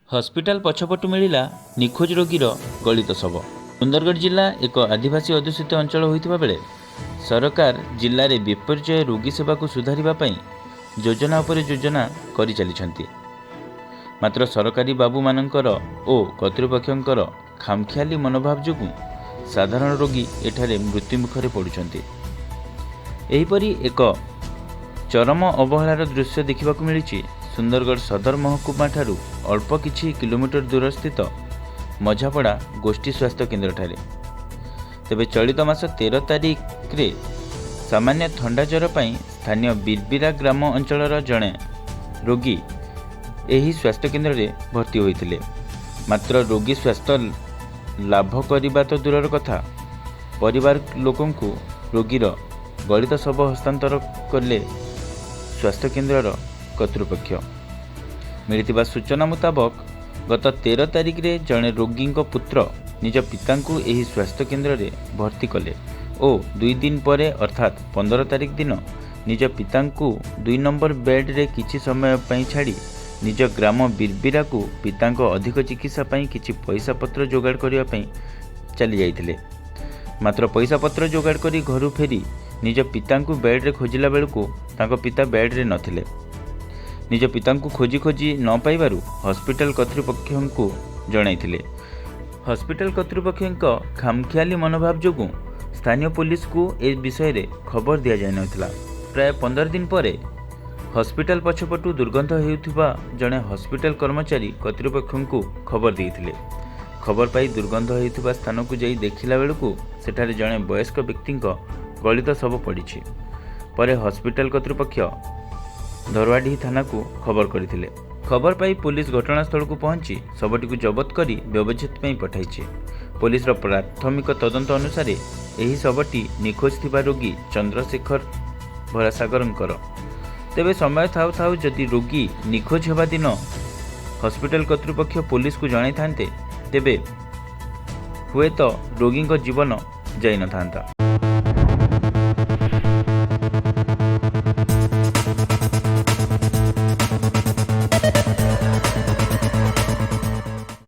Hospital पछपटू मिला निखोज रोगीर गलित शव। सुंदरगढ़ जिला एक आदिवासी अध्युषित अंचल होइतिबा बेले सरकार जिले में विपर्य रोगी सेवा को सुधारिबा योजना उपर योजना करि चलिछन्ति। मात्र सरकारी बाबू मानकर ओ कर्तृपक्षंकर खामखियाली मनोभाव जोगु साधारण रोगी एठारे मृत्युमुखरे पड़ुछन्ति। एहिपरि एक चरम अवहेलार दृश्य देखा मिली सुंदरगढ़ सदर महकुमा ठारू अल्प किछि किलोमीटर दूर स्थित मझापड़ा गोष्ठी स्वास्थ्य केन्द्र ठारे। तेबे चलित मास 13 तारिख रे सामान्य थंडा ज्वर पई स्थानीय बिरबिरा ग्राम अंचलर जड़े रोगी एही स्वास्थ्य केन्द्र रे भर्ती होइथिले। मात्र रोगी स्वास्थ्य लाभ करिबा तो दूरर कथा परिवार लोकंकु रोगीर गलित शव हस्तांतर कले स्वास्थ्य केन्द्रर कर्तृपक्ष। मिलिथिबा सूचना मुताबक गत 13 तारिख रे जड़े रोगी पुत्र निज पिता को एही स्वास्थ्य केन्द्र रे भर्ती कले और 2 दिन परे अर्थात 15 तारिख दिन निज पिता को 2 नंबर बेड रे किछि समय पई छाड़ी निज ग्राम बिरबिरा को पिता अधिक चिकित्सा पई किछि पैसा पत्र जोगाड़ करिया पई चली जाइथिले। मात्र पैसा पत्र जोगाड़ करी घरु फेरी निज पिता को बेड रे खोजिला बेलू तांको पिता बेड रे नथिले। निज पिता को खोजी खोजी न पाइबारु हॉस्पिटल कर्तृपक्ष को जणाइथिले। हॉस्पिटल कर्तृपक्ष खामखियाली मनोभाव जोगु स्थानीय पुलिस को ए विषय रे खबर दिया जाय नथिला। प्राय 15 दिन परे हॉस्पिटल पछपटू दुर्गंध हेउथिबा जणे हॉस्पिटल कर्मचारी कर्तृपक्ष को खबर देइथिले। खबर पाई दुर्गंध हेउथिबा स्थान को जाई देखिला बेलू सेठारे जणे वयस्क व्यक्ति गलित शव पड़िछि। परे हॉस्पिटल कर्तृपक्ष धरवाडी थाना को खबर करथिले। खबर पाई पुलिस घटनास्थल को पहुंची शवटी को जबत करी व्यवच्छेद पई पठाइछि। पुलिस प्राथमिक तदंत अनुसार एही शवटी निखोज थिबा रोगी चंद्रशेखर भरासागरंकर। तेबे समय थाउ थाउ जदि रोगी निखोज हेबा दिन हॉस्पिटल कर्तृपक्ष पुलिस को जणाई थांते तेबे हुए तो रोगी जीवन जाई न थांता।